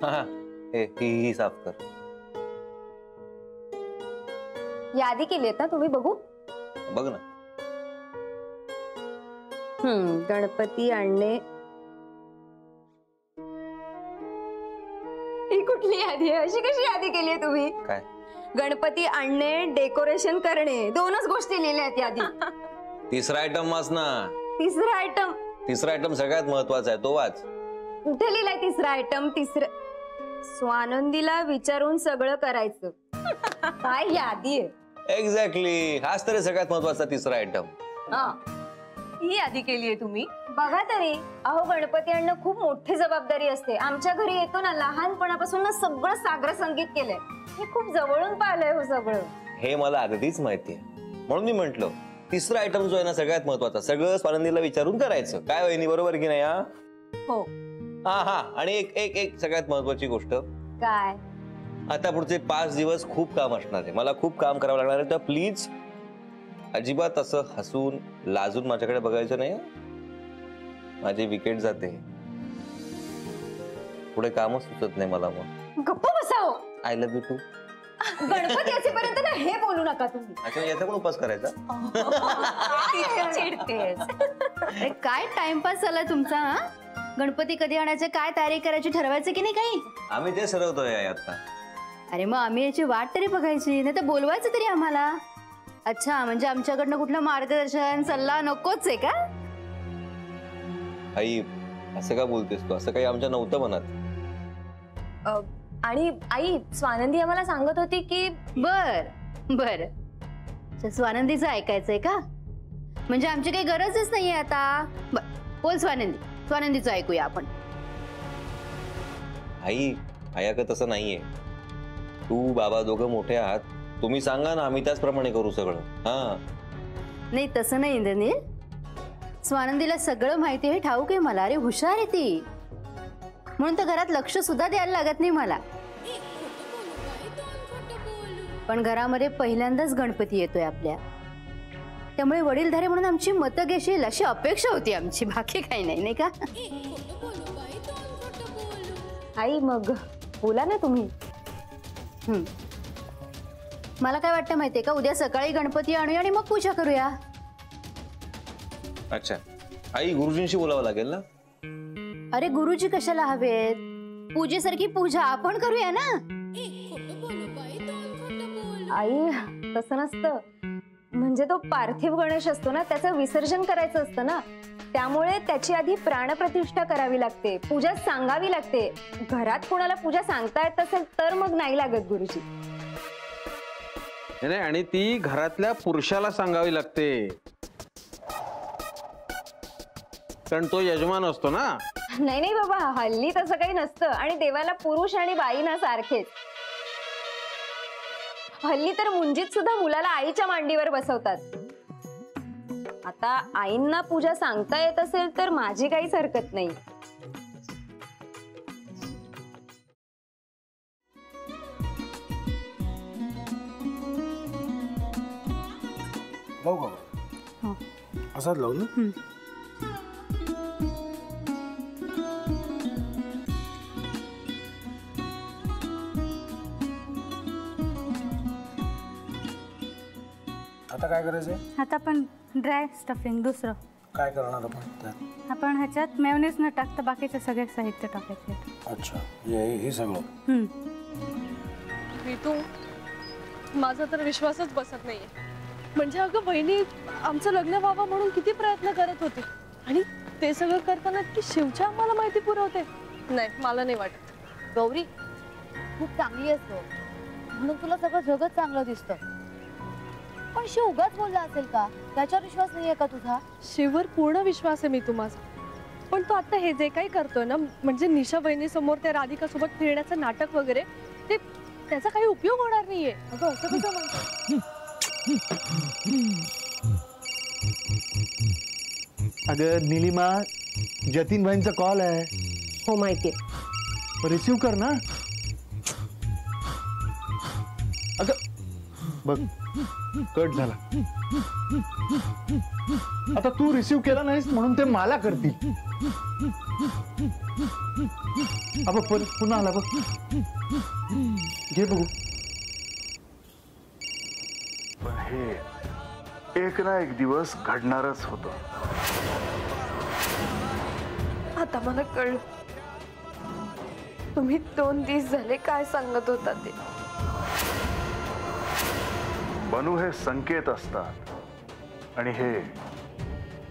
हा ही साफ कर. यादी केली ना तुम्ही? बघू. बघ ना. गणपती आणणे. ही कुठली यादी आहे? अशी कशी यादी केली आहे तुम्ही? काय? गणपती आणणे, डेकोरेशन करणे, दोनच गोष्टी लिहिल्या आहेत यादी. तिसरा आयटम वाच ना. तिसरा आयटम? तिसरा आयटम सगळ्यात महत्वाचा आहे, तो वाच. कुठे लिहिलाय तिसरा आयटम? स्वानंदीला विचारून सगळं करायचं. काय यादी आहे? एक्झॅक्टली, हाच तरी सगळ्यात महत्वाचा तिसरा आयटम. ही यादी केली आहे तुम्ही? बघा तरी. अहो, गणपती आणणं खूप मोठी जबाबदारी असते. आमच्या घरी येतो ना, लहानपणापासून ना सगळं सागर संगीत केलंय. मी खूप जवळून पाहिलंय हो सगळं. हे मला अगदीच माहितीये, म्हणून मी म्हंटल तिसरा आयटम जो आहे ना सगळ्यात महत्वाचा, सगळं स्वानंदीला विचारून करायचं. काय वहिनी, बरोबर की नाही? हो. हा. आणि एक सगळ्यात महत्वाची गोष्ट काय? आता पुढचे 5 दिवस खूप काम असणार आहे, मला खूप काम करावं लागणार आहे. तर प्लीज अजिबात असं हसून लाजून माझ्याकडे बघायचं नाही. माझी विकेट जाते, पुढे कामच सुचत नाही मला. मग गप्प बसाव. I love you too. Ganpati असेपर्यंत ना हे बोलू नका तुम्ही. अच्छा, याचा पण उपास करायचा? अरे काय टाइमपास झाला तुमचा? गणपती कधी आणायचे, काय तयारी करायची ठरवायचं की नाही काही? आम्ही ते ठरवतोय आता. अरे मग आम्ही याची वाट तरी बघायची, नाही तर बोलवायचं तरी आम्हाला. अच्छा, म्हणजे आमच्याकडनं कुठलं मार्गदर्शन सल्ला नकोच आहे का? आई, असं का बोलतेस तू? असं काही आमच्या नव्हतं मनात. आणि आई, स्वानंदी आम्हाला सांगत होती की बर स्वानंदीचं ऐकायचंय का? म्हणजे आमची काही गरजच नाहीये आता. बोल स्वानंदीचं ऐकूया आपण. आई, आया तसं नाहीये. तू बाबा दोघं मोठे आहात, तुम्ही सांगा ना, आम्ही त्याचप्रमाणे करू सगळं. नाही तसं नाही इंद्रनील, स्वानंदीला सगळं माहिती आहे, ठाऊक आहे मला. अरे हुशार आहे ती, म्हणून तर घरात लक्ष सुद्धा द्यायला लागत नाही मला. पण घरामध्ये पहिल्यांदाच गणपती येतोय आपल्या, त्यामुळे वडीलधारे म्हणून आमची मतं घेशील अशी अपेक्षा होती आमची, बाकी काही नाही का? आई मग बोला ना तुम्ही. मला काय वाटतं माहितीये का, उद्या सकाळी गणपती आणूया आणि मग पूजा करूया. अच्छा आई, गुरुजींशी बोलावं लागेल ना? अरे गुरुजी कशाला हवेत? पूजेसारखी पूजा आपण करूया ना. आई तसं नसतं, म्हणजे तो पार्थिव गणेश असतो ना, त्याचं विसर्जन करायचं असतं ना, त्यामुळे त्याची आधी प्राणप्रतिष्ठा करावी लागते, पूजा सांगावी लागते. घरात कोणाला पूजा सांगता येत असेल तर मग नाही लागत गुरुजी. नाही, आणि ती घरातल्या पुरुषाला सांगावी लागते, कारण तो यजमान असतो ना. नाही बाबा, हल्ली तसं काही नसतं. आणि देवाला पुरुष आणि बाई ना सारखेच. हल्ली तर मुंजीत सुद्धा मुलाला आईच्या मांडीवर बसवतात. आता आईंना पूजा सांगता येत असेल तर माझी काहीच हरकत नाही. लावू का? असाच लावू ना. आता काय करायचंय? आता आपण ड्राय स्टफिंग दुसरं काय करणार आपण? आपण ह्याच्यात मेयोनीज न टाकता बाकीचे सगळे साहित्य टाकायचे. अच्छा, हे सगळं. ऋतू, माझा तर विश्वासच बसत नाहीये. म्हणजे अगं बहिणी आमचं लग्न व्हावं म्हणून किती प्रयत्न करत होते, आणि ते सगळं करताना ती शिवच्या आम्हाला माहिती पुरवते. नाही, मला नाही वाटत. गौरी खूप चांगली असतो म्हणून तुला सगळं जगत चांगलं दिसतं, पण शिव उगाच बोलला असेल का? त्याच्यावर विश्वास नाहीये का तुझा? शिववर पूर्ण विश्वास आहे मी तुम्हाला, पण तो आता हे जे काही करतोय ना, म्हणजे निशा बहिणी समोर त्या राधिका सोबत फिरण्याचं नाटक वगैरे, ते त्याचा काही उपयोग होणार नाहीये. अगं असं कसं म्हणतो? अगं नीलिमा, जतीन भाईंचा कॉल आहे. हो माहितीये. रिसीव कर ना. अगं बघ, कट झाला. आता तू रिसीव्ह केला नाहीस म्हणून ते मला करतील. अब पुन्हा आला बघ. घे बघू. पण हे एक ना एक दिवस घडणारच होतं. आता मला कळलं तुम्ही 2 दिवस झाले काय सांगत होता ते. बनू हे संकेत असतात आणि हे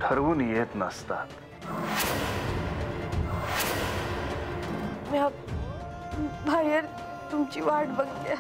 ठरवून येत नसतात. मी बाहेर तुमची वाट बघते.